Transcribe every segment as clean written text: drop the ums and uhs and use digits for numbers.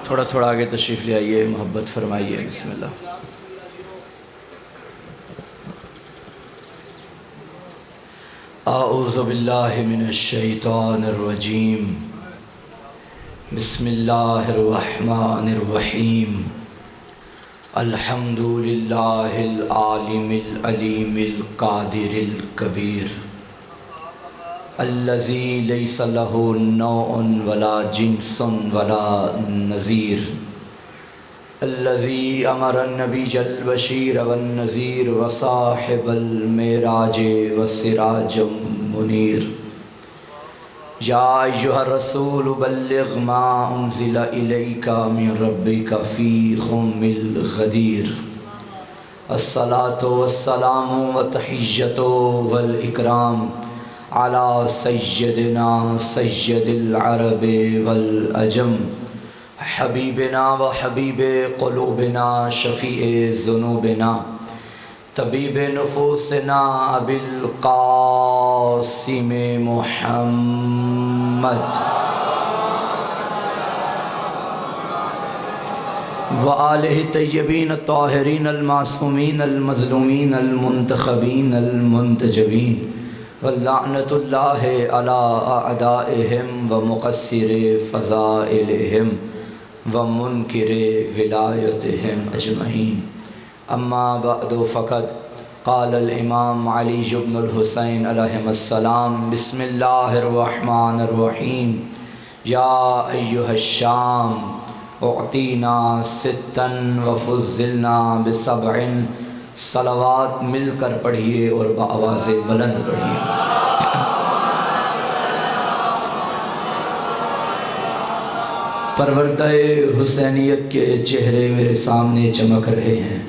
تھوڑا تھوڑا آگے تشریف لے آئیے، محبت فرمائیے۔ بسم اللہ۔ اعوذ باللہ من الشیطان الرجیم، بسم اللہ الرحمن الرحیم۔ الحمد للہ العالم العلیم القادر الکبیر، الذی لیس لہ نوع ولا جنس ولا نظیر، الذی امر النبی البشیر والنذیر وصاحب المعراج والسراج منیر۔ یا ایھا الرسول بلغ ما انزل الیک من ربک فی ام الغدیر۔ الصلاۃ والسلام والتحیۃ والاکرام علی سیدنا سید العرب والعجم، حبیبنا و حبیب قلوبنا شفیع ذنوبنا طبیب نفوسنا ابی القاسم محمد وآلہ الطیبین الطاہرین المعصومین المظلومین المنتخبین المنتجبین، واللعنۃ اللہ علی اعدائہم ومقصر فضائلہم ومنکر ولایتہم اجمعین۔ اما بعد فقد قال الامام علی بن الحسین علیہ السلام، بسم اللہ الرحمن الرحیم۔ یا ایھا الشام اعطینا ستا وفضلنا بسبع۔ صلوات مل کر پڑھیے اور بآواز بلند پڑھیے۔ پروردہ حسینیت کے چہرے میرے سامنے چمک رہے ہیں۔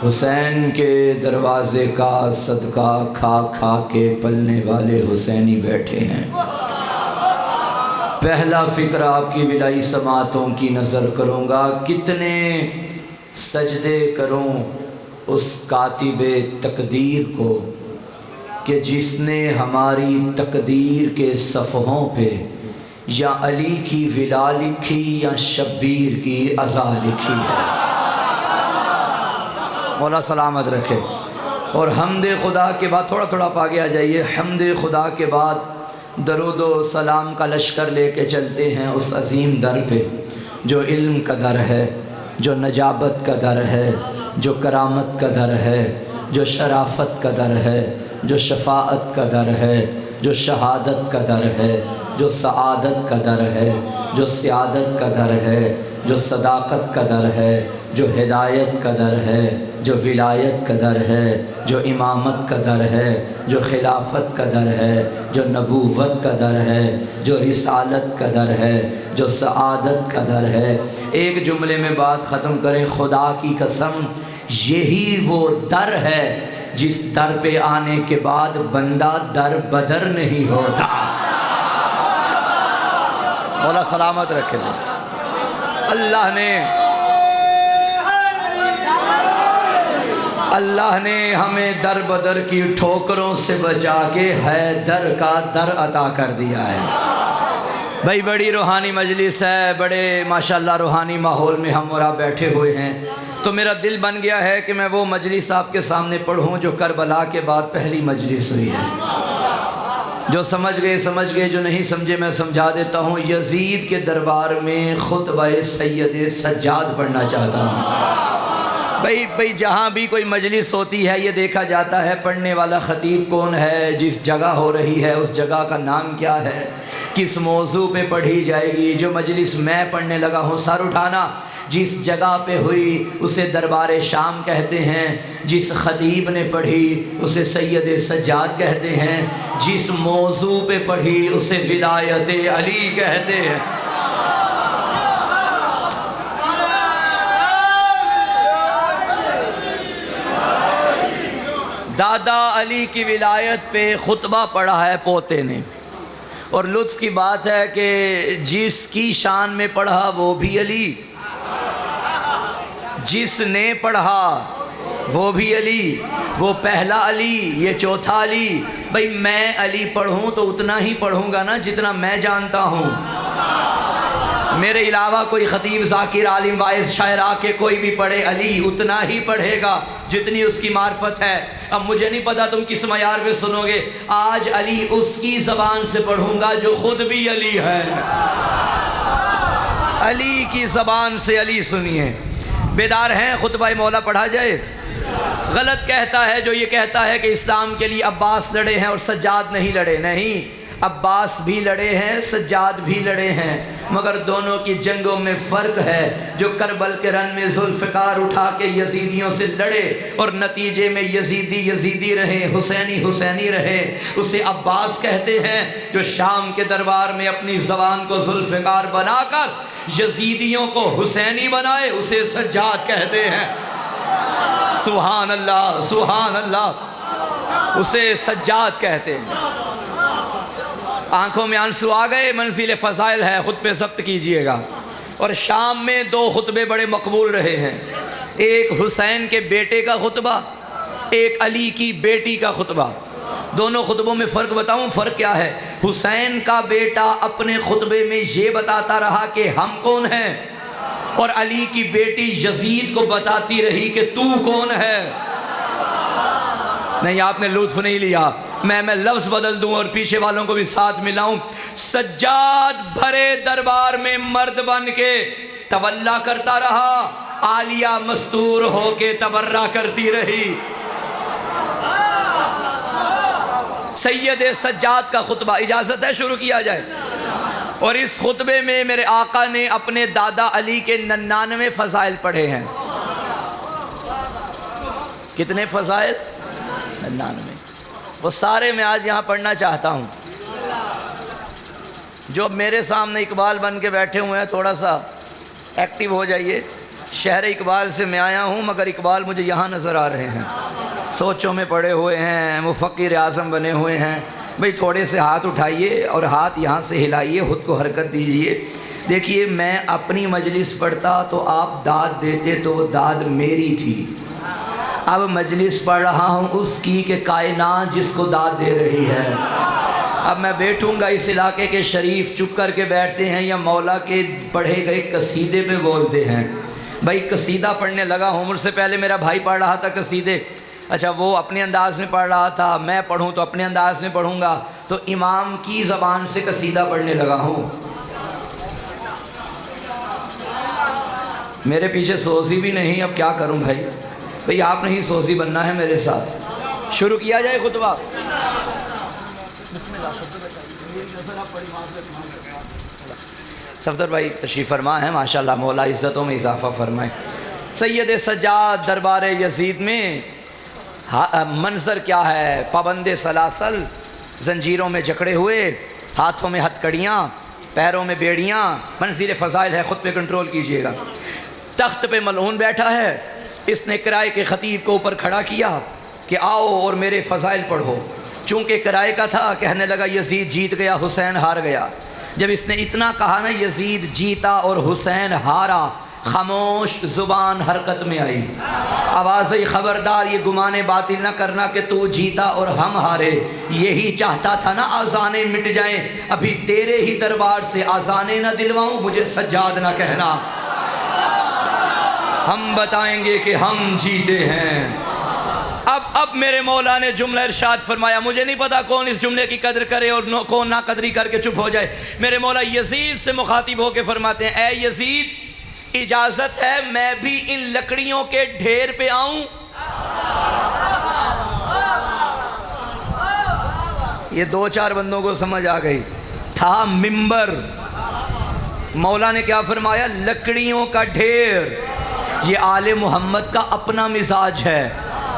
حسین کے دروازے کا صدقہ کھا کھا کے پلنے والے حسینی بیٹھے ہیں۔ پہلا فکر آپ کی ولائی سماعتوں کی نظر کروں گا، کتنے سجدے کروں اس کاتب تقدیر کو کہ جس نے ہماری تقدیر کے صفحوں پہ یا علی کی ولا لکھی یا شبیر کی عزا لکھی ہے۔ مولا سلامت رکھے۔ اور حمد خدا کے بعد تھوڑا تھوڑا آپ آگے آ جائیے، حمد خدا کے بعد درود و سلام کا لشکر لے کے چلتے ہیں اس عظیم در پہ جو علم کا در ہے، جو نجابت کا در ہے، جو کرامت کا در ہے، جو شرافت کا در ہے، جو شفاعت کا در ہے، جو شہادت کا در ہے، جو سعادت کا در ہے، جو سعادت کا در ہے، جو صداقت کا در ہے، جو ہدایت کا در ہے، جو ولایت کا در ہے، جو امامت کا در ہے، جو خلافت کا در ہے، جو نبوت کا در ہے، جو رسالت کا در ہے، جو سعادت کا در ہے۔ ایک جملے میں بات ختم کریں، خدا کی قسم یہی وہ در ہے جس در پہ آنے کے بعد بندہ در بدر نہیں ہوتا۔ مولا سلامت رکھے۔ اللہ نے ہمیں در بدر کی ٹھوکروں سے بچا کے حیدر کا در عطا کر دیا ہے۔ بھائی بڑی روحانی مجلس ہے، بڑے ماشاءاللہ روحانی ماحول میں ہم اور آپ بیٹھے ہوئے ہیں، تو میرا دل بن گیا ہے کہ میں وہ مجلس آپ کے سامنے پڑھوں جو کربلا کے بعد پہلی مجلس ہوئی ہے۔ جو سمجھ گئے، جو نہیں سمجھے میں سمجھا دیتا ہوں۔ یزید کے دربار میں خطبہ سید سجاد پڑھنا چاہتا ہوں۔ بھائی جہاں بھی کوئی مجلس ہوتی ہے یہ دیکھا جاتا ہے پڑھنے والا خطیب کون ہے، جس جگہ ہو رہی ہے اس جگہ کا نام کیا ہے، کس موضوع پہ پڑھی جائے گی۔ جو مجلس میں پڑھنے لگا ہوں، سر اٹھانا، جس جگہ پہ ہوئی اسے دربار شام کہتے ہیں، جس خطیب نے پڑھی اسے سید سجاد کہتے ہیں، جس موضوع پہ پڑھی اسے ولایت علی کہتے ہیں۔ دادا علی کی ولایت پہ خطبہ پڑھا ہے پوتے نے، اور لطف کی بات ہے کہ جس کی شان میں پڑھا وہ بھی علی، جس نے پڑھا وہ بھی علی، وہ پہلا علی، یہ چوتھا علی۔ بھئی میں علی پڑھوں تو اتنا ہی پڑھوں گا نا جتنا میں جانتا ہوں۔ میرے علاوہ کوئی خطیب، ذاکر، عالم، واعظ، شاعر آ کے کوئی بھی پڑھے، علی اتنا ہی پڑھے گا جتنی اس کی معرفت ہے۔ اب مجھے نہیں پتا تم کس معیار پہ سنو گے، آج علی اس کی زبان سے پڑھوں گا جو خود بھی علی ہے۔ علی کی زبان سے علی سنیے۔ بیدار ہیں خطبہ مولا پڑھا جائے؟ غلط کہتا ہے جو یہ کہتا ہے کہ اسلام کے لیے عباس لڑے ہیں اور سجاد نہیں لڑے۔ نہیں، عباس بھی لڑے ہیں، سجاد بھی لڑے ہیں، مگر دونوں کی جنگوں میں فرق ہے۔ جو کربل کے رن میں ذوالفقار اٹھا کے یزیدیوں سے لڑے اور نتیجے میں یزیدی رہے، حسینی رہے، اسے عباس کہتے ہیں۔ جو شام کے دربار میں اپنی زبان کو ذوالفقار بنا کر یزیدیوں کو حسینی بنائے، اسے سجاد کہتے ہیں۔ سبحان اللہ، سبحان اللہ، اسے سجاد کہتے ہیں۔ آنکھوں میں آنسو آ گئے، منزل فضائل ہے، خطبے ضبط کیجئے گا۔ اور شام میں 2 خطبے بڑے مقبول رہے ہیں، ایک حسین کے بیٹے کا خطبہ، ایک علی کی بیٹی کا خطبہ۔ دونوں خطبوں میں فرق بتاؤں، فرق کیا ہے؟ حسین کا بیٹا اپنے خطبے میں یہ بتاتا رہا کہ ہم کون ہیں، اور علی کی بیٹی یزید کو بتاتی رہی کہ تو کون ہے۔ نہیں، آپ نے لطف نہیں لیا، میں لفظ بدل دوں اور پیچھے والوں کو بھی ساتھ ملاؤں۔ سجاد بھرے دربار میں مرد بن کے تولا کرتا رہا، عالیہ مستور ہو کے تبرہ کرتی رہی۔ سید سجاد کا خطبہ، اجازت ہے شروع کیا جائے؟ اور اس خطبے میں میرے آقا نے اپنے دادا علی کے 99 فضائل پڑھے ہیں۔ کتنے فضائل؟ 99۔ وہ سارے میں آج یہاں پڑھنا چاہتا ہوں۔ جو میرے سامنے اقبال بن کے بیٹھے ہوئے ہیں، تھوڑا سا ایکٹیو ہو جائیے۔ شہر اقبال سے میں آیا ہوں، مگر اقبال مجھے یہاں نظر آ رہے ہیں، سوچوں میں پڑے ہوئے ہیں، مفکر اعظم بنے ہوئے ہیں۔ بھئی تھوڑے سے ہاتھ اٹھائیے اور ہاتھ یہاں سے ہلائیے، خود کو حرکت دیجئے۔ دیکھیے، میں اپنی مجلس پڑھتا تو آپ داد دیتے تو وہ داد میری تھی۔ اب مجلس پڑھ رہا ہوں اس کی کہ کائنات جس کو داد دے رہی ہے۔ اب میں بیٹھوں گا، اس علاقے کے شریف چپ کر کے بیٹھتے ہیں یا مولا کے پڑھے گئے قصیدے پہ بولتے ہیں؟ بھائی قصیدہ پڑھنے لگا ہوں، مجھ سے پہلے میرا بھائی پڑھ رہا تھا قصیدے، اچھا وہ اپنے انداز میں پڑھ رہا تھا، میں پڑھوں تو اپنے انداز میں پڑھوں گا، تو امام کی زبان سے قصیدہ پڑھنے لگا ہوں۔ میرے پیچھے سوزی بھی نہیں، اب کیا کروں بھائی؟ بھئی آپ نہیں سوزی بننا ہے میرے ساتھ۔ شروع کیا جائے خطبہ؟ صفدر بھائی تشریف فرما ہے، ماشاءاللہ، مولا عزتوں میں اضافہ فرمائے۔ سید سجاد دربار یزید میں منظر کیا ہے؟ پابند سلاسل، زنجیروں میں جکڑے ہوئے، ہاتھوں میں ہتھ کڑیاں، پیروں میں بیڑیاں۔ منزل فضائل ہے، خود پہ کنٹرول کیجئے گا۔ تخت پہ ملعون بیٹھا ہے، اس نے کرائے کے خطیب کو اوپر کھڑا کیا کہ آؤ اور میرے فضائل پڑھو۔ چونکہ کرائے کا تھا، کہنے لگا یزید جیت گیا، حسین ہار گیا۔ جب اس نے اتنا کہا نا یزید جیتا اور حسین ہارا، خاموش زبان حرکت میں آئی، آواز آئی خبردار یہ گمانے باطل نہ کرنا کہ تو جیتا اور ہم ہارے۔ یہی چاہتا تھا نا آذانیں مٹ جائیں، ابھی تیرے ہی دربار سے آذانیں نہ دلواؤں، مجھے سجاد نہ کہنا، ہم بتائیں گے کہ ہم جیتے ہیں۔ اب میرے مولا نے جملہ ارشاد فرمایا، مجھے نہیں پتا کون اس جملے کی قدر کرے اور کون نا قدری کر کے چپ ہو جائے۔ میرے مولا یزید سے مخاطب ہو کے فرماتے ہیں، اے یزید اجازت ہے میں بھی ان لکڑیوں کے ڈھیر پہ آؤں؟ یہ 2-4 بندوں کو سمجھ آ گئی، تھا ممبر۔ مولا نے کیا فرمایا؟ لکڑیوں کا ڈھیر۔ یہ آل محمد کا اپنا مزاج ہے،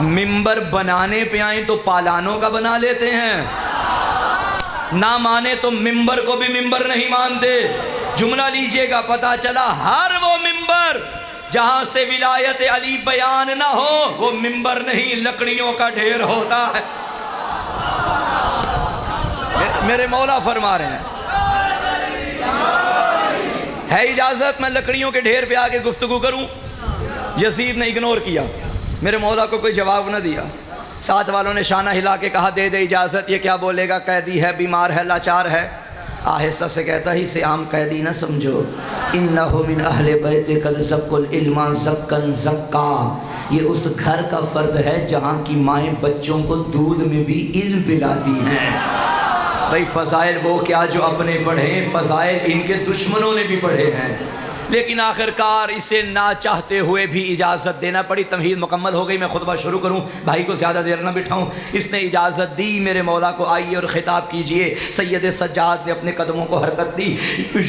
ممبر بنانے پہ آئیں تو پالانوں کا بنا لیتے ہیں، نہ مانے تو ممبر کو بھی ممبر نہیں مانتے۔ جملہ لیجئے گا، پتہ چلا ہر وہ ممبر جہاں سے ولایت علی بیان نہ ہو، وہ ممبر نہیں، لکڑیوں کا ڈھیر ہوتا ہے۔ میرے مولا فرما رہے ہیں، ہے اجازت میں لکڑیوں کے ڈھیر پہ آ کے گفتگو کروں؟ یزید نے اگنور کیا، میرے مولا کو کوئی جواب نہ دیا۔ ساتھ والوں نے شانہ ہلا کے کہا دے دے اجازت، یہ کیا بولے گا؟ قیدی ہے، بیمار ہے، لاچار ہے۔ آہستہ سے کہتا ہے اسے عام قیدی نہ سمجھو، انہو من اہل بیت قد زکوا العلم زکا زکا، یہ اس گھر کا فرد ہے جہاں کی مائیں بچوں کو دودھ میں بھی علم پلاتی ہیں۔ بھئی فضائل وہ کیا جو اپنے پڑھیں، فضائل ان کے دشمنوں نے بھی پڑھے ہیں، لیکن آخرکار اسے نہ چاہتے ہوئے بھی اجازت دینا پڑی۔ تمہید مکمل ہو گئی، میں خطبہ شروع کروں، بھائی کو زیادہ دیر نہ بٹھاؤں۔ اس نے اجازت دی میرے مولا کو، آئیے اور خطاب کیجئے۔ سید سجاد نے اپنے قدموں کو حرکت دی،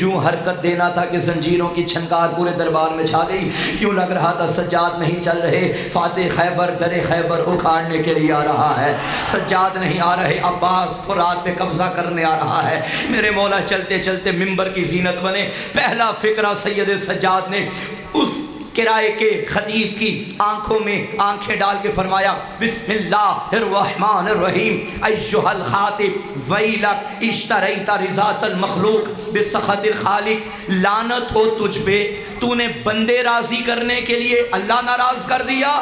یوں حرکت دینا تھا کہ زنجیروں کی چھنکار پورے دربار میں چھا گئی، یوں لگ رہا تھا سجاد نہیں چل رہے، فاتح خیبر در خیبر اکھاڑنے کے لیے آ رہا ہے، سجاد نہیں آ رہے، عباس فرات پہ قبضہ کرنے آ رہا ہے۔ میرے مولا چلتے چلتے منبر کی زینت بنے۔ پہلا فقرہ سید سجاد نے اس کرائے کے خطیب کی آنکھوں میں آنکھیں ڈال کے فرمایا، بسم اللہ الرحمن الرحیم، ایھا الخاطب ویلک اشتریت رضات المخلوق بسخط الخالق، لعنت ہو تجھ پہ، تو نے بندے راضی کرنے کے لیے اللہ ناراض کر دیا۔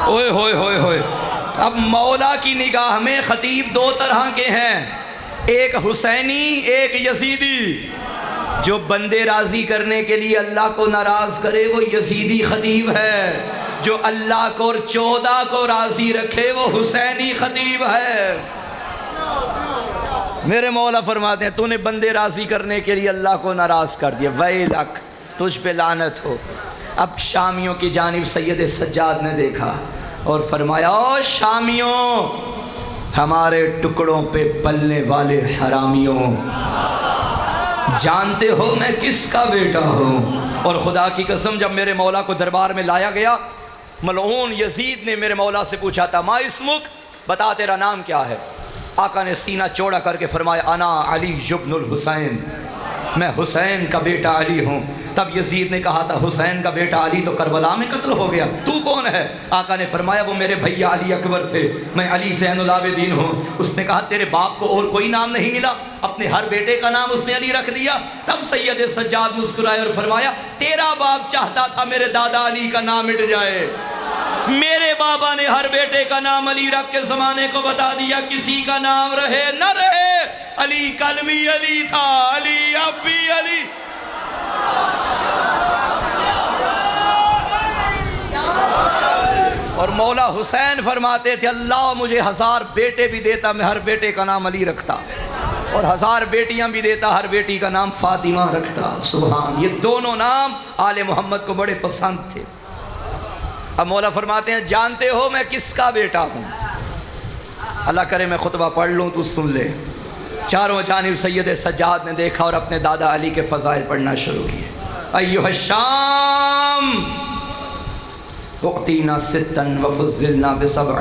اوئے ہوئے ہوئے ہوئے، اب مولا کی نگاہ میں خطیب دو طرح کے ہیں، ایک حسینی ایک یزیدی۔ جو بندے راضی کرنے کے لیے اللہ کو ناراض کرے وہ یزیدی خطیب ہے، جو اللہ کو اور 14 کو راضی رکھے وہ حسینی خطیب ہے۔ میرے مولا فرماتے ہیں تو نے بندے راضی کرنے کے لیے اللہ کو ناراض کر دیا، ویلک تجھ پہ لعنت ہو۔ اب شامیوں کی جانب سید سجاد نے دیکھا اور فرمایا، او شامیوں، ہمارے ٹکڑوں پہ پلنے والے حرامیوں، جانتے ہو میں کس کا بیٹا ہوں؟ اور خدا کی قسم جب میرے مولا کو دربار میں لایا گیا، ملعون یزید نے میرے مولا سے پوچھا تھا، ما اسمک، بتا تیرا نام کیا ہے؟ آقا نے سینہ چوڑا کر کے فرمایا، انا علی ابن الحسین، میں حسین کا بیٹا علی ہوں۔ تب یزید نے کہا تھا، حسین کا بیٹا علی تو کربلا میں قتل ہو گیا، تو کون ہے؟ آقا نے فرمایا، وہ میرے بھیا علی اکبر تھے، میں علی زین العابدین ہوں۔ اس نے کہا، تیرے باپ کو اور کوئی نام نہیں ملا؟ اپنے ہر بیٹے کا نام اس نے علی رکھ دیا۔ تب سید سجاد مسکرائے اور فرمایا، تیرا باپ چاہتا تھا میرے دادا علی کا نام مٹ جائے، میرے بابا نے ہر بیٹے کا نام علی رکھ کے زمانے کو بتا دیا، کسی کا نام رہے نہ رہے، علی کل بھی علی تھا، علی اب بھی علی۔ اور مولا حسین فرماتے تھے، اللہ مجھے 1000 بیٹے بھی دیتا، میں ہر بیٹے کا نام علی رکھتا، اور 1000 بیٹیاں بھی دیتا، ہر بیٹی کا نام فاطمہ رکھتا۔ سبحان، یہ دونوں نام آل محمد کو بڑے پسند تھے۔ اب مولا فرماتے ہیں، جانتے ہو میں کس کا بیٹا ہوں؟ اللہ کرے میں خطبہ پڑھ لوں تو سن لے۔ چاروں جانب سید سجاد نے دیکھا اور اپنے دادا علی کے فضائل پڑھنا شروع کیے۔ ایھا الشام اعطینا ستا وفضلنا بسبع،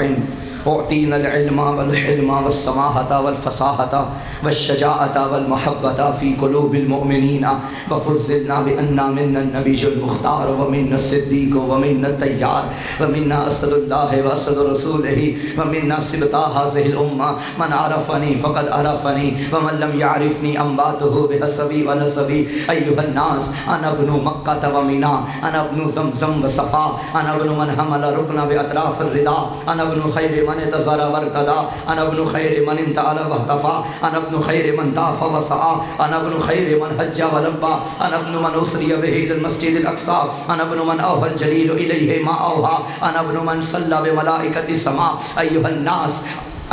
اعطینا العلم والحلم والسماحة والفصاحة والشجاعة والمحبة في قلوب المؤمنين، وفضلنا بأن منا النبي المختار ومنا الصديق ومنا الطيار ومنا أسد الله وأسد رسوله ومنا سبط هذه الأمة، من عرفني فقد عرفني ومن لم يعرفني أنباته بحسبي ونسبي۔ أيها الناس، أنا ابن مكة ومنى، أنا ابن زمزم وصفا، أنا ابن من حمل ركن بأطراف الرداء، أنا ابن خير من انتظر وارتدى، أنا ابن خير من انتعل واهتفى، أنا ابن خير من طاف وسعى، أنا ابن خير من حج ولبى، أنا ابن من أسري به إلى المسجد الأقصى، أنا ابن من أوحى الجليل إليه ما أوحى، أنا ابن من صلى بملائكة السماء۔ أيها الناس،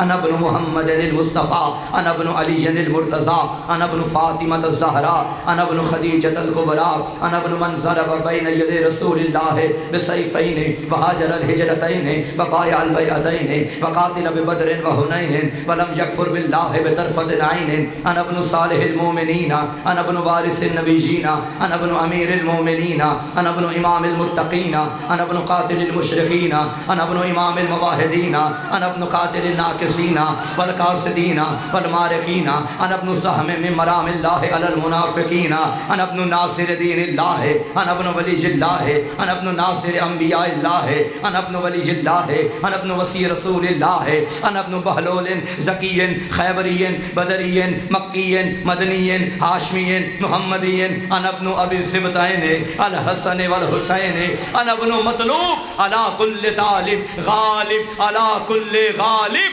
أنا ابن محمد المصطفى، أنا ابن علي المرتضى، أنا ابن فاطمة الزهراء، أنا ابن خديجة الكبرى، أنا ابن من ضرب بين يدي رسول الله بسيفين وهاجر الهجرتين وبايع البيعتين وقاتل ببدر وهنين ولم يكفر بالله بطرفة عين، أنا ابن صالح المؤمنين، أنا ابن وارث النبيين، أنا ابن أمير المؤمنين، أنا ابن إمام المتقين، أنا ابن قاتل المشركين، أنا ابن إمام الموحدين، أنا ابن قاتل الناكسين والقاصدين والمارقين، أنا ابن سهم من مرام الله على المنافقين، أنا ابن ناصر دين الله، أنا ابن ولي الله، أنا ابن ناصر أنبياء الله، أنا ابن ولي الله، أنا ابن وصي رسول الله، أنا ابن بهلول زكي خيبري بدري مكي مدني هاشمي محمدي، أنا ابن أبي السبتين الحسن والحسين، أنا ابن مطلوب على كل طالب غالب على كل غالب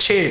6,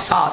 7।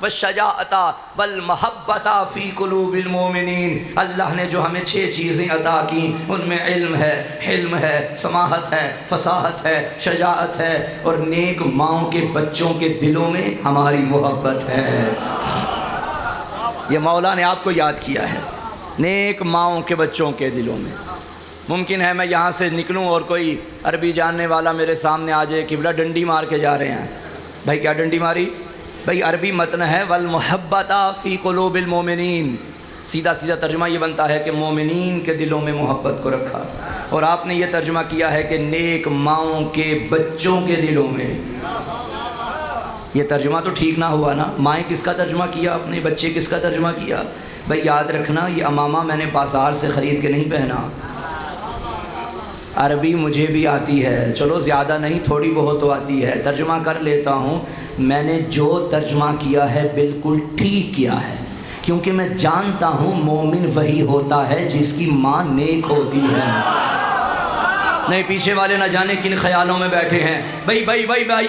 والشجاعۃ والمحبۃ فی قلوب المؤمنین۔ اللہ نے جو ہمیں 6 چیزیں عطا کی ان میں علم ہے، حلم ہے، سماحت ہے، فصاحت ہے، شجاعت ہے، اور نیک ماؤں کے بچوں کے دلوں میں ہماری محبت ہے۔ یہ مولا نے آپ کو یاد کیا ہے، نیک ماؤں کے بچوں کے دلوں میں۔ ممکن ہے میں یہاں سے نکلوں اور کوئی عربی جاننے والا میرے سامنے آ جائے، قبلہ ڈنڈی مار کے جا رہے ہیں۔ بھائی کیا ڈنڈی ماری؟ بھائی عربی متن ہے والمحبۃ فی قلوب المؤمنین، سیدھا سیدھا ترجمہ یہ بنتا ہے کہ مومنین کے دلوں میں محبت کو رکھا، اور آپ نے یہ ترجمہ کیا ہے کہ نیک ماؤں کے بچوں کے دلوں میں۔ یہ ترجمہ تو ٹھیک نہ ہوا نا؟ مائیں کس کا ترجمہ کیا اپنے، بچے کس کا ترجمہ کیا؟ بھائی یاد رکھنا یہ امامہ میں نے بازار سے خرید کے نہیں پہنا، عربی مجھے بھی آتی ہے، چلو زیادہ نہیں تھوڑی بہت تو آتی ہے، ترجمہ کر لیتا ہوں۔ میں نے جو ترجمہ کیا ہے بالکل ٹھیک کیا ہے، کیونکہ میں جانتا ہوں مومن وہی ہوتا ہے جس کی ماں نیک ہوتی ہے۔ نہیں پیچھے والے نہ جانے کن خیالوں میں بیٹھے ہیں۔ بھائی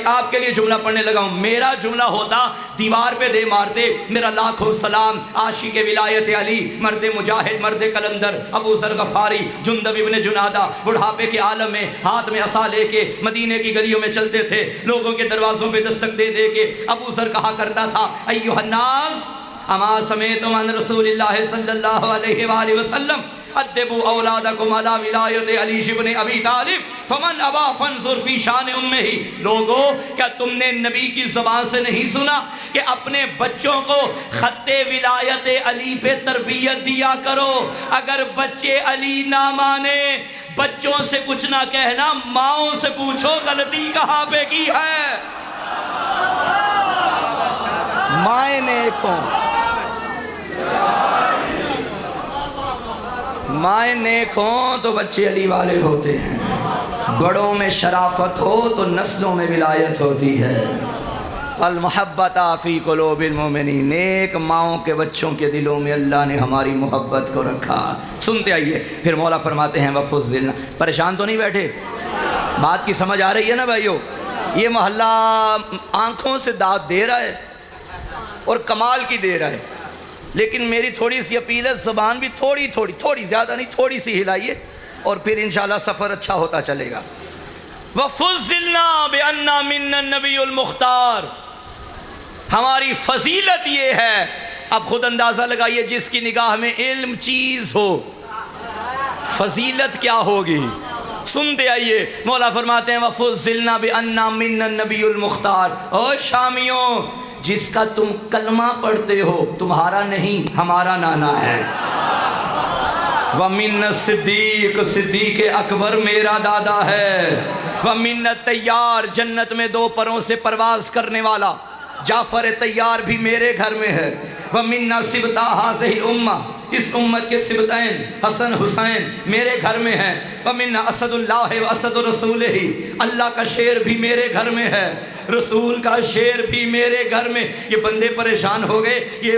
آپ کے لیے جملہ پڑھنے لگا ہوں، میرا جملہ ہوتا دیوار پہ دے مارتے، میرا لاکھوں سلام عاشق ولایت علی، مرد مجاہد، مرد کلندر، ابو ذر غفاری، جندب ابن جنادہ، بڑھاپے کے عالم میں ہاتھ میں عصا لے کے مدینے کی گلیوں میں چلتے تھے، لوگوں کے دروازوں پہ دستک دے دے کے ابو ذر کہا کرتا تھا ایھا الناس اما سمعتم عن رسول اللہ صلی اللہ علیہ وآلہ وسلم ادبوا اولادکم علی ولایت علی بن ابی طالب فمن ابا فانظر فی شان امہ۔ لوگو کیا تم نے نبی کی زبان سے نہیں سنا کہ اپنے بچوں کو خط ولایت علی پہ تربیت دیا کرو؟ اگر بچے علی نہ مانے، بچوں سے کچھ نہ کہنا، ماؤں سے پوچھو غلطی کہاں پہ کی ہے۔ مائیں نیک ہوں، مائیں نیک ہوں تو بچے علی والے ہوتے ہیں، بڑوں میں شرافت ہو تو نسلوں میں ولایت ہوتی ہے۔ المحبت فی قلوب المؤمنین، نیک ماؤں کے بچوں کے دلوں میں اللہ نے ہماری محبت کو رکھا۔ سنتے آئیے پھر مولا فرماتے ہیں وفضلنا۔ پریشان تو نہیں بیٹھے؟ بات کی سمجھ آ رہی ہے نا بھائیو؟ یہ محلہ آنکھوں سے داد دے رہا ہے اور کمال کی دے رہا ہے، لیکن میری تھوڑی سی اپیل ہے، زبان بھی تھوڑی زیادہ نہیں، تھوڑی سی ہلائیے اور پھر انشاءاللہ سفر اچھا ہوتا چلے گا۔ وَفُضِّلْنَا بِأَنَّا مِنَّا النَّبِيُّ الْمُخْتَارِ، ہماری فضیلت یہ ہے۔ اب خود اندازہ لگائیے، جس کی نگاہ میں علم چیز ہو فضیلت کیا ہوگی؟ سنتے آئیے مولا فرماتے ہیں وَفُضِّلْنَا بِأَنَّا مِنَّا النَّبِيُّ الْمُخْتَارِ۔ او شامیوں، جس کا تم کلمہ پڑھتے ہو تمہارا نہیں، ہمارا نانا ہے۔ وَمِنَّ الصِّدِّيقِ، صدیق اکبر میرا دادا ہے۔ وَمِنَّ الطَّيَّارِ، جنت میں 2 پروں سے پرواز کرنے والا جعفر طیار بھی میرے گھر میں ہے۔ وَمِنَّ صِبْتَ هَذِهِ الْأُمَّةِ، اس امت کے صبتین حسن حسین میرے گھر میں ہیں۔ وَمِنَّ اسد اللہ واسد رسولہ، اللہ کا شیر بھی میرے گھر میں ہے، رسول کا شیر بھی میرے گھر میں۔ یہ بندے پریشان ہو گئے، یہ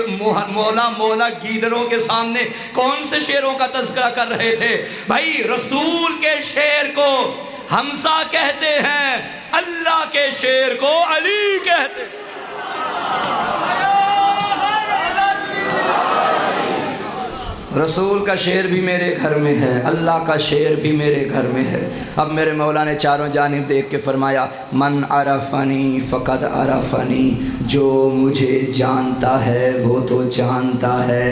مولا گیدڑوں کے سامنے کون سے شیروں کا تذکرہ کر رہے تھے؟ بھائی رسول کے شیر کو حمزہ کہتے ہیں، اللہ کے شیر کو علی کہتے ہیں۔ رسول کا شعر بھی میرے گھر میں ہے، اللہ کا شعر بھی میرے گھر میں ہے۔ اب میرے مولا نے چاروں جانب دیکھ کے فرمایا من عرفنی فقد عرفنی، جو مجھے جانتا ہے وہ تو جانتا ہے،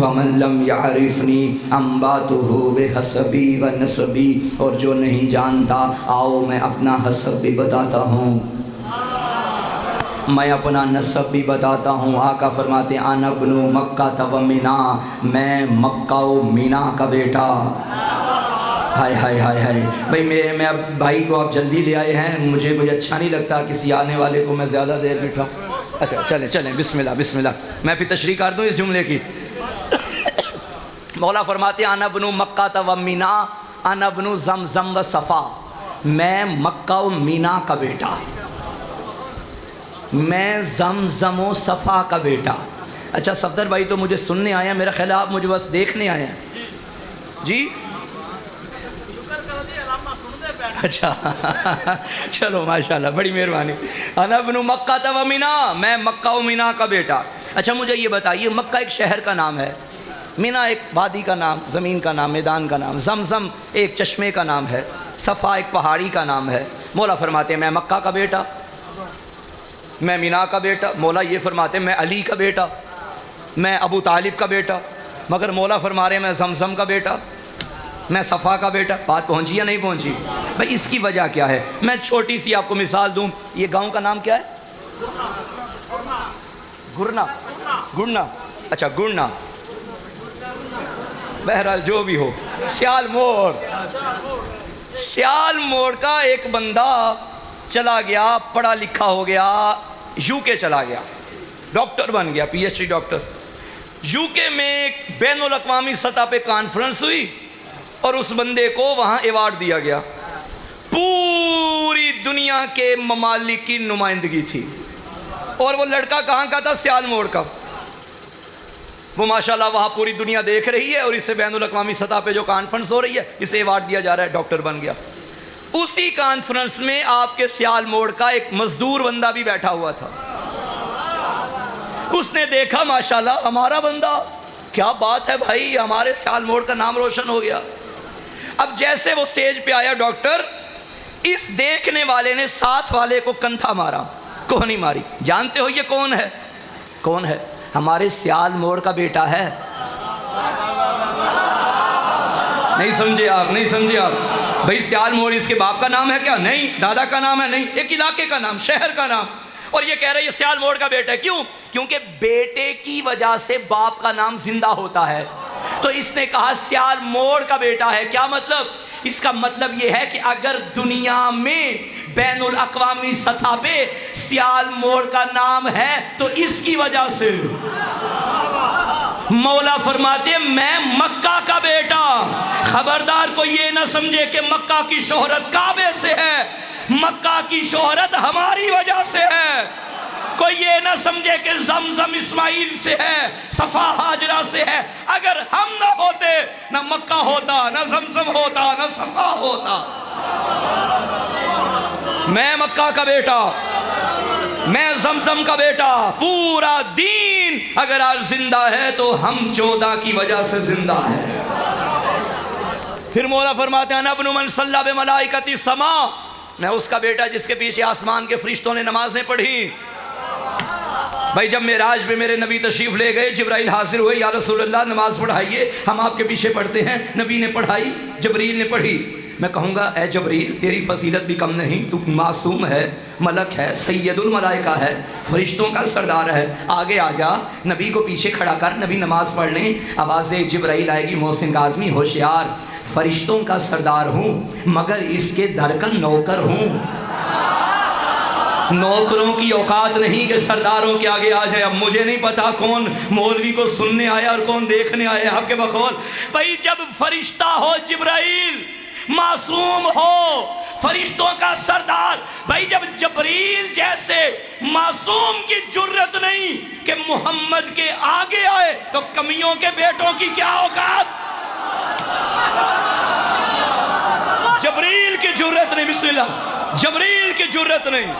ومن لم یعرفنی انباتہ بحسبی ونسبی، اور جو نہیں جانتا آؤ میں اپنا حسب بھی بتاتا ہوں، میں اپنا نسب بھی بتاتا ہوں۔ آقا فرماتے ہیں انا ابن مکہ و مینا، میں مکہ و مینا کا بیٹا۔ ہائے ہائے ہائے ہائے بھائی، میں اب بھائی کو آپ جلدی لے آئے ہیں، مجھے اچھا نہیں لگتا کسی آنے والے کو میں زیادہ دیر بیٹھا۔ اچھا چلیں بسم اللہ، میں پھر تشریح کر دوں اس جملے کی۔ مولا فرماتے ہیں انا ابن مکہ و مینا، انا ابن زمزم و صفا، میں مکہ و مینا کا بیٹا، میں زمزم و صفا کا بیٹا۔ اچھا صفدر بھائی تو مجھے سننے آئے ہیں، میرا خیال ہے آپ مجھے بس دیکھنے آئے ہیں جی۔ اچھا چلو ماشاءاللہ بڑی مہربانی. انا ابن مکہ و مینا, میں مکہ و مینا کا بیٹا. اچھا مجھے یہ بتائیے, مکہ ایک شہر کا نام ہے, مینا ایک وادی کا نام, زمین کا نام, میدان کا نام, زمزم ایک چشمے کا نام ہے, صفا ایک پہاڑی کا نام ہے. مولا فرماتے ہیں میں مکہ کا بیٹا, میں مینا کا بیٹا. مولا یہ فرماتے ہیں میں علی کا بیٹا, میں ابو طالب کا بیٹا. مگر مولا فرما رہے ہیں میں زمزم کا بیٹا, میں صفا کا بیٹا. بات پہنچی یا نہیں پہنچی؟ بھائی اس کی وجہ کیا ہے؟ میں چھوٹی سی آپ کو مثال دوں. یہ گاؤں کا نام کیا ہے؟ گرنا, گڑنا, اچھا گڑنا, بہرحال جو بھی ہو. سیال موڑ, سیال موڑ کا ایک بندہ چلا گیا, پڑھا لکھا ہو گیا, یو کے چلا گیا, ڈاکٹر بن گیا, P H D doctor. U K میں ایک بین الاقوامی سطح پہ کانفرنس ہوئی اور اس بندے کو وہاں ایوارڈ دیا گیا. پوری دنیا کے ممالک کی نمائندگی تھی اور وہ لڑکا کہاں کا تھا؟ سیال موڑ کا. وہ ماشاءاللہ وہاں پوری دنیا دیکھ رہی ہے اور اسے بین الاقوامی سطح پہ جو کانفرنس ہو رہی ہے اسے ایوارڈ دیا جا رہا ہے, ڈاکٹر بن گیا. اسی کانفرنس میں آپ کے سیال موڑ کا ایک مزدور بندہ بھی بیٹھا ہوا تھا. اس نے دیکھا ماشاءاللہ ہمارا بندہ, کیا بات ہے بھائی, ہمارے سیال موڑ کا نام روشن ہو گیا. اب جیسے وہ سٹیج پہ آیا ڈاکٹر, اس دیکھنے والے نے ساتھ والے کو کنتھا مارا, کوہنی ماری. جانتے ہو یہ کون ہے؟ کون ہے؟ ہمارے سیال موڑ کا بیٹا ہے. نہیں سمجھے آپ, نہیں سمجھے آپ. بھائی سیال موڑ اس کے باپ کا نام ہے کیا؟ نہیں. دادا کا نام ہے؟ نہیں. ایک علاقے کا نام, شہر کا نام. اور یہ کہہ رہے یہ سیال موڑ کا بیٹا ہے. کیوں؟ کیونکہ بیٹے کی وجہ سے باپ کا نام زندہ ہوتا ہے. تو اس نے کہا سیال موڑ کا بیٹا ہے. کیا مطلب؟ اس کا مطلب یہ ہے کہ اگر دنیا میں بین الاقوامی سطح پہ سیال موڑ کا نام ہے تو اس کی وجہ سے. مولا فرماتے ہیں میں مکہ کا بیٹا. خبردار کو یہ نہ سمجھے کہ مکہ کی شہرت کعبے سے ہے, مکہ کی شہرت ہماری وجہ سے ہے. کوئی یہ نہ سمجھے کہ زمزم اسماعیل سے ہے, صفا ہاجرہ سے ہے. اگر ہم نہ ہوتے نہ مکہ ہوتا, نہ زمزم ہوتا, نہ صفا ہوتا. میں مکہ کا بیٹا, میں زمزم کا بیٹا. پورا دین اگر آج زندہ ہے تو ہم 14 کی وجہ سے زندہ ہے. پھر مولا فرماتے ہیں انا ابن من صلی بملائکۃ السماء, میں اس کا بیٹا جس کے پیچھے آسمان کے فرشتوں نے نمازیں پڑھی. بھائی جب معراج پہ میرے نبی تشریف لے گئے, جبرائیل حاضر ہوئے, یا رسول اللہ نماز پڑھائیے, ہم آپ کے پیچھے پڑھتے ہیں. نبی نے پڑھائی, جبریل نے پڑھی. میں کہوں گا اے جبریل تیری فضیلت بھی کم نہیں, تو معصوم ہے, ملک ہے, سید الملائکہ ہے, فرشتوں کا سردار ہے. آگے آ جا, نبی کو پیچھے کھڑا کر, نبی نماز پڑھ لیں. آواز جبرائیل آئے گی, محسن کاظمی ہوشیار, فرشتوں کا سردار ہوں مگر اس کے در کا نوکر ہوں. نوکروں کی اوقات نہیں کہ سرداروں کے آگے آ جائے. اب مجھے نہیں پتا کون مولوی کو سننے آیا اور کون دیکھنے آیا, حق بقول. بھائی جب فرشتہ ہو جبرائیل, معصوم ہو, فرشتوں کا سردار, بھائی جب جبریل جیسے معصوم کی جرت نہیں کہ محمد کے آگے آئے تو کمیوں کے بیٹوں کی کیا اوقات. جبریل کی جرت نہیں, بسم اللہ, جبریل کی جرت نہیں.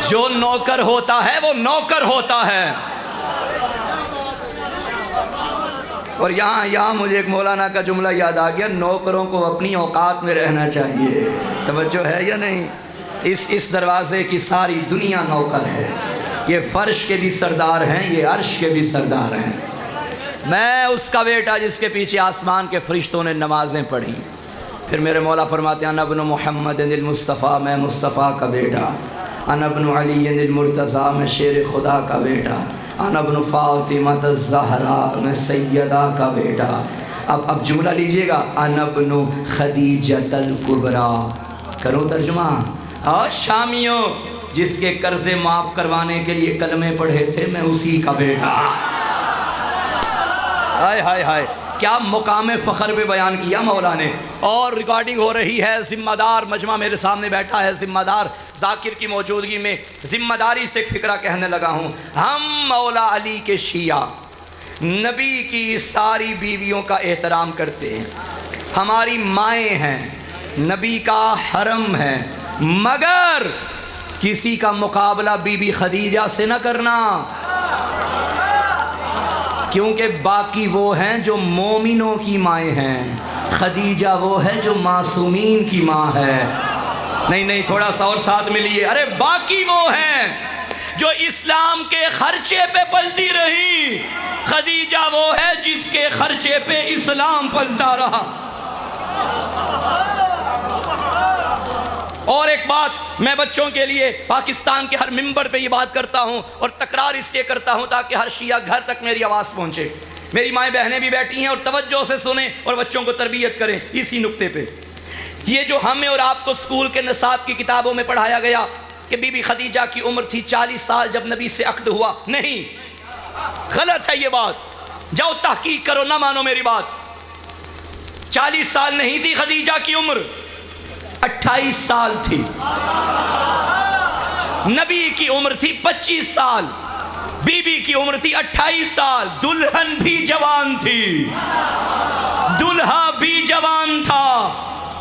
جو نوکر ہوتا ہے وہ نوکر ہوتا ہے. اور یہاں مجھے ایک مولانا کا جملہ یاد آ گیا, نوکروں کو اپنی اوقات میں رہنا چاہیے. توجہ ہے یا نہیں؟ اس دروازے کی ساری دنیا نوکر ہے. یہ فرش کے بھی سردار ہیں, یہ عرش کے بھی سردار ہیں. میں اس کا بیٹا جس کے پیچھے آسمان کے فرشتوں نے نمازیں پڑھی. پھر میرے مولا فرماتے ہیں انا ابن محمد المصطفیٰ, میں مصطفیٰ کا بیٹا. انا ابن علی المرتضیٰ, میں شیر خدا کا بیٹا. انا ابن فاطمہ الزہراء, میں سیدہ کا بیٹا. اب جملہ لیجئے گا, انا ابن خدیجۃ الکبریٰ. کروں ترجمہ؟ اور شامیوں جس کے قرضے معاف کروانے کے لیے کلمے پڑھے تھے, میں اسی کا بیٹا. ہائے ہائے ہائے, کیا مقام فخر پہ بیان کیا مولا نے. اور ریکارڈنگ ہو رہی ہے, ذمہ دار مجمع میرے سامنے بیٹھا ہے, ذمہ دار ذاکر کی موجودگی میں ذمہ داری سے ایک فکرہ کہنے لگا ہوں. ہم مولا علی کے شیعہ, نبی کی ساری بیویوں کا احترام کرتے ہیں، ہماری مائیں ہیں، نبی کا حرم ہے، مگر کسی کا مقابلہ بی بی خدیجہ سے نہ کرنا، کیونکہ باقی وہ ہیں جو مومنوں کی مائیں ہیں، خدیجہ وہ ہے جو معصومین کی ماں ہے۔ نہیں تھوڑا سا اور ساتھ ملیے، ارے باقی وہ ہیں جو اسلام کے خرچے پہ پلتی رہی، خدیجہ وہ ہے جس کے خرچے پہ اسلام پلتا رہا۔ اور ایک بات میں بچوں کے لیے پاکستان کے ہر ممبر پہ یہ بات کرتا ہوں اور تکرار اس لیے کرتا ہوں تاکہ ہر شیعہ گھر تک میری آواز پہنچے، میری مائیں بہنیں بھی بیٹھی ہیں اور توجہ سے سنیں اور بچوں کو تربیت کریں اسی نقطے پہ۔ یہ جو ہمیں اور آپ کو اسکول کے نصاب کی کتابوں میں پڑھایا گیا کہ بی بی خدیجہ کی عمر تھی 40 سال جب نبی سے عقد ہوا، نہیں، غلط ہے یہ بات، جاؤ تحقیق کرو، نہ مانو میری بات۔ 40 سال نہیں تھی خدیجہ کی عمر، 28 سال تھی۔ نبی کی عمر تھی 25 سال، بی بی کی عمر تھی 28 سال، دلہن بھی جوان تھی، دلہا بھی جوان تھا۔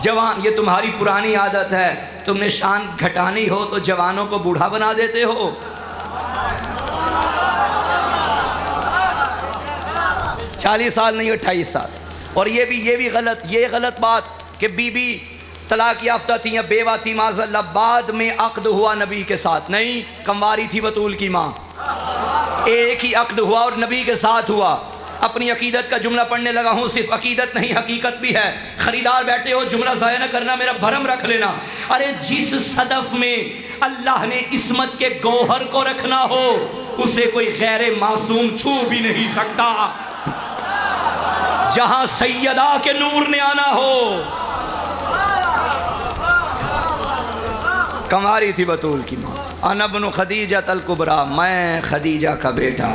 جوان، یہ تمہاری پرانی عادت ہے، تم نے شان گھٹانی ہو تو جوانوں کو بوڑھا بنا دیتے ہو۔ 40 سال نہیں، 28 سال۔ اور یہ بھی غلط بات کہ بی بی طلاق یافتہ تھی یا بیوہ تھی، معاذ اللہ، بعد میں عقد ہوا نبی کے ساتھ، نہیں، کنواری تھی بطول کی ماں، ایک ہی عقد ہوا اور نبی کے ساتھ ہوا۔ اپنی عقیدت کا جملہ پڑھنے لگا ہوں، صرف عقیدت نہیں حقیقت بھی ہے، خریدار بیٹھے ہو جملہ ضائع نہ کرنا، میرا بھرم رکھ لینا۔ ارے جس صدف میں اللہ نے عصمت کے گوہر کو رکھنا ہو اسے کوئی غیر معصوم چھو بھی نہیں سکتا، جہاں سیدہ کے نور نے آنا ہو۔ کنواری تھی بطول کی ماں، انا ابن خدیجہ الکبریٰ، میں خدیجہ کا بیٹا،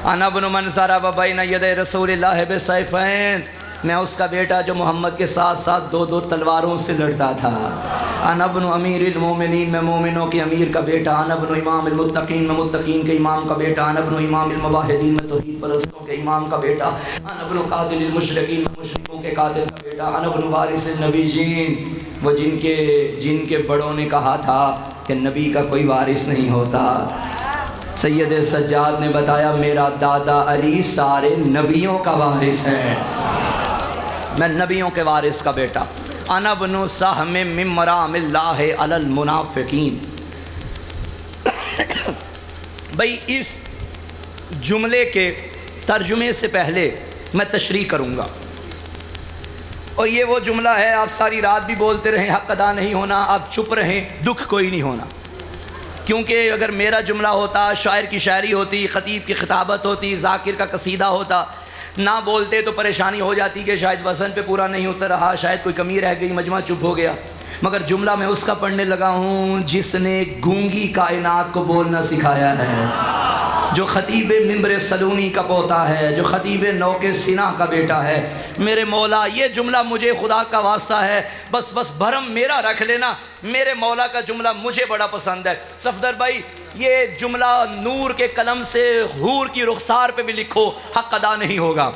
انا ابن من ضرب بین یدی رسول اللہ بسیفین، میں اس کا بیٹا جو محمد کے ساتھ ساتھ دو تلواروں سے لڑتا تھا، انا ابن امیر المومنین، میں مومنوں کے امیر کا بیٹا، انا ابن امام المتقین، میں متقین کے امام کا بیٹا، انا ابن امام الموحدین، میں توحید پرستوں کے امام کا بیٹا، انا ابن قاتل المشرکین، میں مشرکوں کے قاتل کا بیٹا، انا ابن وارث النبیین، وہ جن کے بڑوں نے کہا تھا کہ نبی کا کوئی وارث نہیں ہوتا۔ سید سجاد نے بتایا میرا دادا علی سارے نبیوں کا وارث ہے، میں نبیوں کے وارث کا بیٹا۔ انا ابن سہم من مرام اللہ علی المنافقین۔ بھئی اس جملے کے ترجمے سے پہلے میں تشریح کروں گا، اور یہ وہ جملہ ہے آپ ساری رات بھی بولتے رہیں حق ادا نہیں ہونا، آپ چپ رہیں دکھ کوئی نہیں ہونا، کیونکہ اگر میرا جملہ ہوتا، شاعر کی شاعری ہوتی، خطیب کی خطابت ہوتی، ذاکر کا قصیدہ ہوتا، نہ بولتے تو پریشانی ہو جاتی کہ شاید وزن پہ پورا نہیں اتر رہا، شاید کوئی کمی رہ گئی، مجمع چپ ہو گیا۔ مگر جملہ میں اس کا پڑھنے لگا ہوں جس نے گونگی کائنات کو بولنا سکھایا ہے، جو خطیب منبر سلونی کا پوتا ہے، جو خطیب نوک سینا کا بیٹا ہے۔ میرے مولا، یہ جملہ مجھے خدا کا واسطہ ہے، بس بھرم میرا رکھ لینا، میرے مولا کا جملہ مجھے بڑا پسند ہے۔ صفدر بھائی، یہ جملہ نور کے قلم سے حور کی رخسار پہ بھی لکھو، حق ادا نہیں ہوگا۔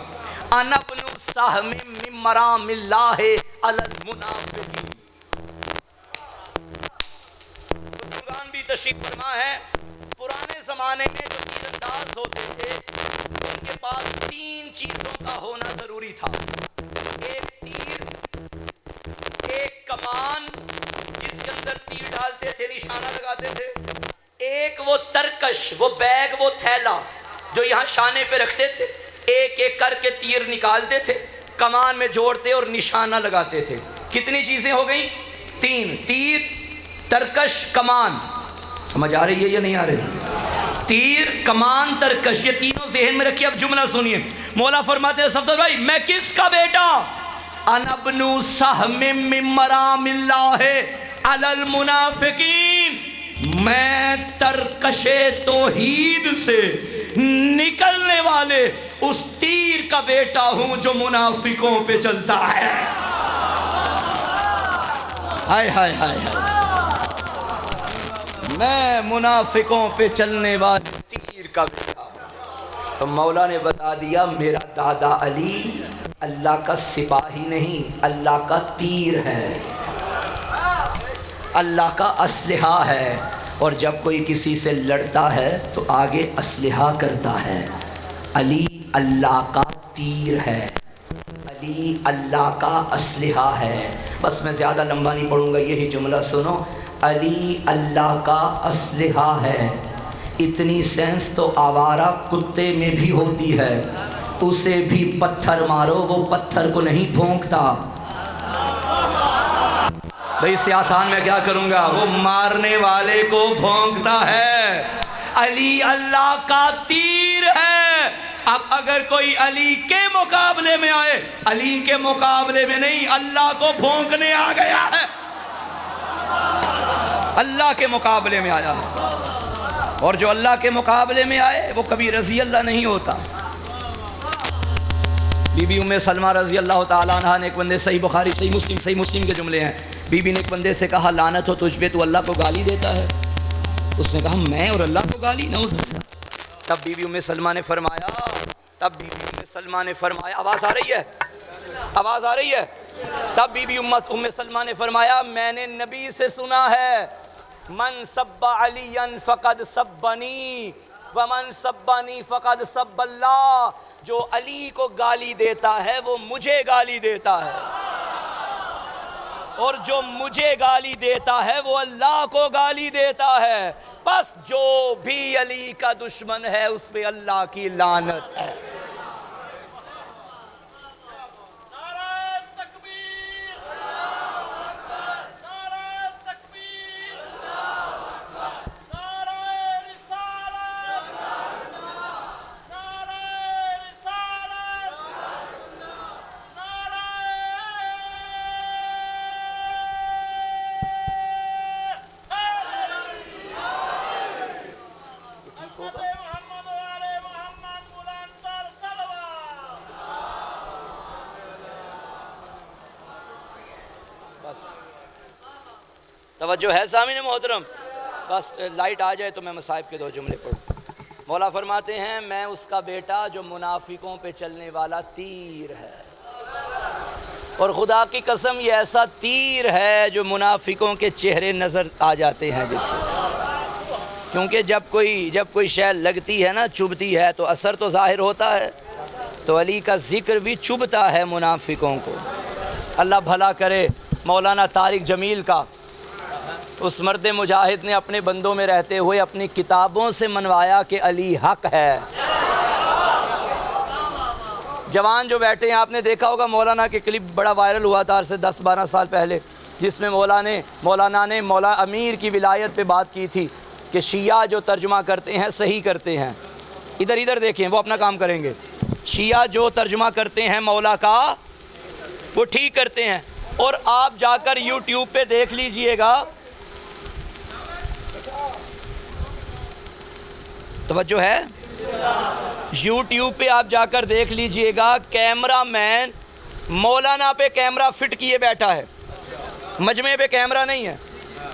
انا ابن سہم من مرام اللہ علی المنافقین۔ بزرگان بھی تشریف فرما ہے، پرانے زمانے میں جو تیر انداز ہوتے تھے ان کے پاس 3 چیزوں کا ہونا ضروری تھا، ایک تیر، ایک کمان جس کے اندر تیر ڈالتے تھے، نشانہ لگاتے تھے، ایک وہ ترکش، وہ بیگ، وہ تھیلا جو یہاں شانے پہ رکھتے تھے، ایک ایک کر کے تیر نکالتے تھے، کمان میں جوڑتے اور نشانہ لگاتے تھے۔ کتنی چیزیں ہو گئیں؟ 3، تیر، ترکش، کمان۔ سمجھ آ رہی ہے یا نہیں آ رہی؟ تیر، کمان، ترکش، یہ تینوں ذہن میں رکھیے۔ اب جملہ سنیے، مولا فرماتے ہیں صفدر بھائی میں کس کا بیٹا؟ انا ابن سہم من مرام اللہ علی المنافقین، میں ترکش توحید سے نکلنے والے اس تیر کا بیٹا ہوں جو منافقوں پہ چلتا ہے۔ ہائے ہائے ہائے ہائے، میں منافقوں پہ چلنے والے تیر کا بیٹا ہوں۔ تو مولا نے بتا دیا میرا دادا علی اللہ کا سپاہی نہیں، اللہ کا تیر ہے، اللہ کا اسلحہ ہے، اور جب کوئی کسی سے لڑتا ہے تو آگے اسلحہ کرتا ہے۔ علی اللہ کا تیر ہے، علی اللہ کا اسلحہ ہے۔ بس میں زیادہ لمبا نہیں پڑھوں گا، یہی جملہ سنو، علی اللہ کا اسلحہ ہے۔ اتنی سینس تو آوارہ کتے میں بھی ہوتی ہے، اسے بھی پتھر مارو وہ پتھر کو نہیں بھونکتا۔ بھئی اس سے آسان میں کیا کروں گا، وہ مارنے والے کو بھونکتا ہے۔ علی اللہ کا تیر ہے۔ اب اگر کوئی علی کے مقابلے میں آئے، علی کے مقابلے میں نہیں، اللہ کو بھونکنے آ گیا ہے، اللہ کے مقابلے میں آیا ہے۔ اور جو اللہ کے مقابلے میں آئے وہ کبھی رضی اللہ نہیں ہوتا۔ بی بی ام سلمہ رضی اللہ تعالیٰ عنہ نے ایک بندے، صحیح بخاری صحیح مسلم کے جملے ہیں، بی بی نے ایک بندے سے کہا لعنت ہو تجھ پہ، تو اللہ کو گالی دیتا ہے؟ اس نے کہا میں اور اللہ کو گالی؟ نعوذ باللہ۔ تب بی بی ام سلمہ نے فرمایا، آواز آ رہی ہے؟ آواز آ رہی ہے؟ تب بی بی ام سلمہ نے فرمایا میں نے نبی سے سنا ہے، من سب علیا فقد سبنی ومن سبنی فقد سب اللہ، جو علی کو گالی دیتا ہے وہ مجھے گالی دیتا ہے، اور جو مجھے گالی دیتا ہے وہ اللہ کو گالی دیتا ہے۔ بس جو بھی علی کا دشمن ہے اس پہ اللہ کی لعنت ہے۔ توجہ ہے سامعین محترم؟ بس لائٹ آ جائے تو میں مصائب کے دو جملے پڑھوں۔ مولا فرماتے ہیں میں اس کا بیٹا جو منافقوں پہ چلنے والا تیر ہے، اور خدا کی قسم یہ ایسا تیر ہے جو منافقوں کے چہرے نظر آ جاتے ہیں جس سے، کیونکہ جب کوئی شے لگتی ہے نا، چبھتی ہے تو اثر تو ظاہر ہوتا ہے، تو علی کا ذکر بھی چبھتا ہے منافقوں کو۔ اللہ بھلا کرے مولانا طارق جمیل کا، اس مرد مجاہد نے اپنے بندوں میں رہتے ہوئے اپنی کتابوں سے منوایا کہ علی حق ہے۔ جوان جو بیٹھے ہیں، آپ نے دیکھا ہوگا مولانا کے کلپ بڑا وائرل ہوا تھا آج سے 10-12 سال پہلے، جس میں مولانا نے مولا امیر کی ولایت پہ بات کی تھی کہ شیعہ جو ترجمہ کرتے ہیں صحیح کرتے ہیں۔ ادھر دیکھیں، وہ اپنا کام کریں گے۔ شیعہ جو ترجمہ کرتے ہیں مولا کا وہ ٹھیک کرتے ہیں، اور آپ جا کر یوٹیوب پہ دیکھ لیجئے گا، توجہ ہے، یوٹیوب پہ آپ جا کر دیکھ لیجئے گا، کیمرہ مین مولانا پہ کیمرہ فٹ کیے بیٹھا ہے، مجمع پہ کیمرہ نہیں ہے،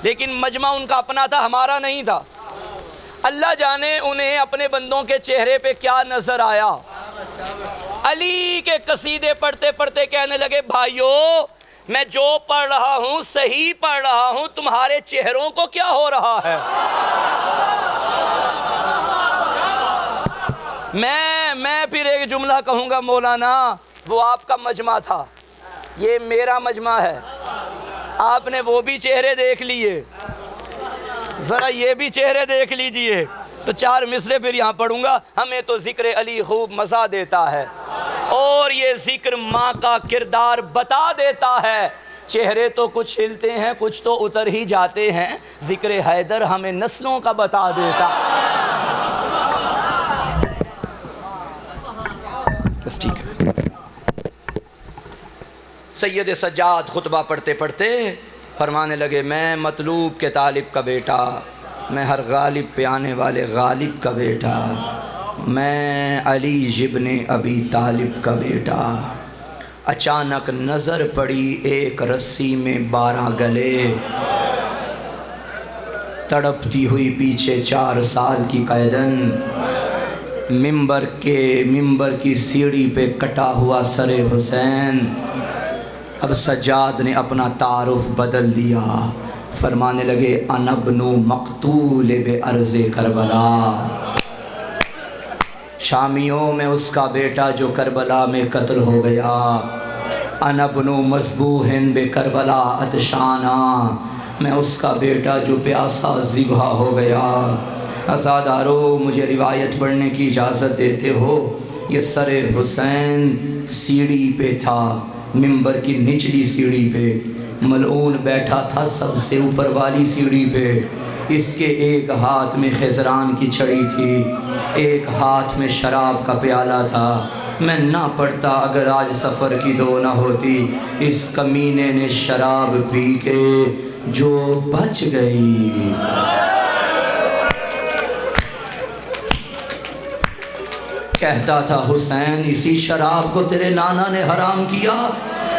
لیکن مجمع ان کا اپنا تھا، ہمارا نہیں تھا۔ اللہ جانے انہیں اپنے بندوں کے چہرے پہ کیا نظر آیا۔ علی کے قصیدے پڑھتے پڑھتے کہنے لگے بھائیو میں جو پڑھ رہا ہوں صحیح پڑھ رہا ہوں، تمہارے چہروں کو کیا ہو رہا ہے؟ میں پھر ایک جملہ کہوں گا، مولانا وہ آپ کا مجمع تھا، یہ میرا مجمع ہے، آپ نے وہ بھی چہرے دیکھ لیے، ذرا یہ بھی چہرے دیکھ لیجئے۔ تو 4 مصرے پھر یہاں پڑھوں گا۔ ہمیں تو ذکر علی خوب مزہ دیتا ہے، اور یہ ذکر ماں کا کردار بتا دیتا ہے، چہرے تو کچھ ہلتے ہیں کچھ تو اتر ہی جاتے ہیں، ذکر حیدر ہمیں نسلوں کا بتا دیتا۔ بس ٹھیک ہے۔ سید سجاد خطبہ پڑھتے پڑھتے فرمانے لگے میں مطلوب کے طالب کا بیٹا، میں ہر غالب پہ آنے والے غالب کا بیٹا، میں علی ابن ابی طالب کا بیٹا۔ اچانک نظر پڑی ایک رسی میں 12 گلے، تڑپتی ہوئی پیچھے 4 سال کی قیدن، منبر کی سیڑھی پہ کٹا ہوا سر حسین۔ اب سجاد نے اپنا تعارف بدل دیا، فرمانے لگے انا ابن مقتول بارض کربلا، شامیوں میں اس کا بیٹا جو کربلا میں قتل ہو گیا، انا ابن مذبوح بکربلا عطشانا، میں اس کا بیٹا جو پیاسا ذبح ہو گیا۔ عزادارو مجھے روایت پڑھنے کی اجازت دیتے ہو؟ یہ سر حسین سیڑھی پہ تھا، منبر کی نچلی سیڑھی پہ، ملعون بیٹھا تھا سب سے اوپر والی سیڑھی پہ۔ اس کے ایک ہاتھ میں خضران کی چھڑی تھی، ایک ہاتھ میں شراب کا پیالہ تھا۔ میں نہ پڑتا اگر آج سفر کی دو نہ ہوتی، اس کمینے نے شراب پی کے جو بچ گئی۔ کہتا تھا حسین اسی شراب کو تیرے نانا نے حرام کیا۔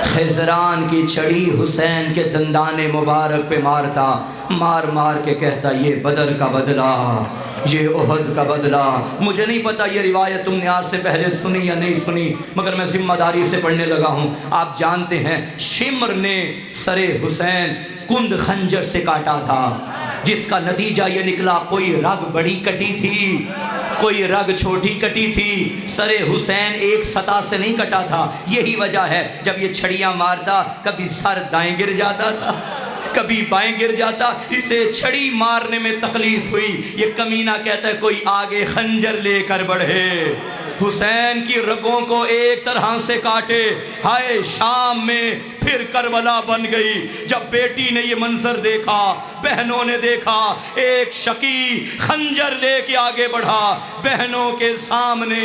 خضران کی چھڑی حسین کے دندان مبارک پہ مارتا، مار مار کے کہتا یہ بدر کا بدلہ، یہ احد کا بدلہ۔ مجھے نہیں پتا یہ روایت تم نے آج سے پہلے سنی یا نہیں سنی، مگر میں ذمہ داری سے پڑھنے لگا ہوں۔ آپ جانتے ہیں شمر نے سر حسین کند خنجر سے کاٹا تھا، جس کا نتیجہ یہ نکلا کوئی رگ بڑی کٹی تھی، کوئی رگ چھوٹی کٹی تھی۔ سر حسین ایک سطح سے نہیں کٹا تھا، یہی وجہ ہے جب یہ چھڑیاں مارتا کبھی سر دائیں گر جاتا تھا، کبھی بائیں گر جاتا۔ اسے چھڑی مارنے میں تکلیف ہوئی، یہ کمینہ کہتا ہے کوئی آگے خنجر لے کر بڑھے، حسین کی رگوں کو ایک طرح سے کاٹے۔ ہائے شام میں پھر کربلا بن گئی۔ جب بیٹی نے یہ منظر دیکھا، بہنوں نے دیکھا، ایک شقی خنجر لے کے آگے بڑھا، بہنوں کے سامنے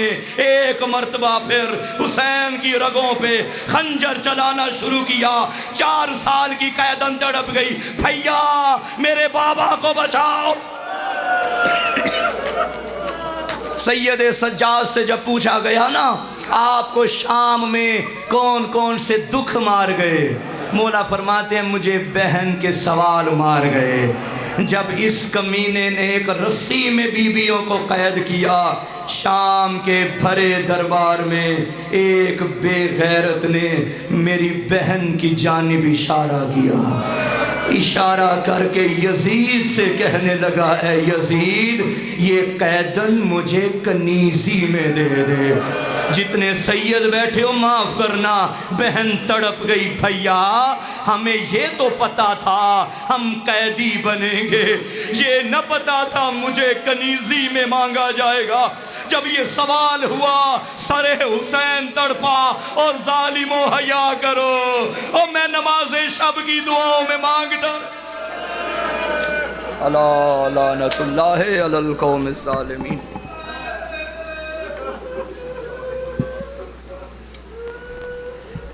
ایک مرتبہ پھر حسین کی رگوں پہ خنجر چلانا شروع کیا۔ 4 سال کی قیدن تڑپ گئی، بھیا میرے بابا کو بچاؤ۔ سید سجاد سے جب پوچھا گیا نا آپ کو شام میں کون کون سے دکھ مار گئے، مولا فرماتے ہیں مجھے بہن کے سوال مار گئے۔ جب اس کمینے نے ایک رسی میں بیویوں کو قید کیا، شام کے بھرے دربار میں ایک بے غیرت نے میری بہن کی جانب اشارہ کیا، اشارہ کر کے یزید سے کہنے لگا اے یزید یہ قیدن مجھے کنیزی میں دے دے۔ جتنے سید بیٹھے ہو معاف کرنا، بہن تڑپ گئی۔ بھیا ہمیں یہ تو پتا تھا ہم قیدی بنیں گے، یہ نہ پتا تھا مجھے کنیزی میں مانگا جائے گا۔ جب یہ سوال ہوا سر حسین تڑپا اور ظالموں حیا کرو، اور میں نماز شب کی دعاؤں میں مانگتا اللہ لعنت اللہ علی القوم الظالمین۔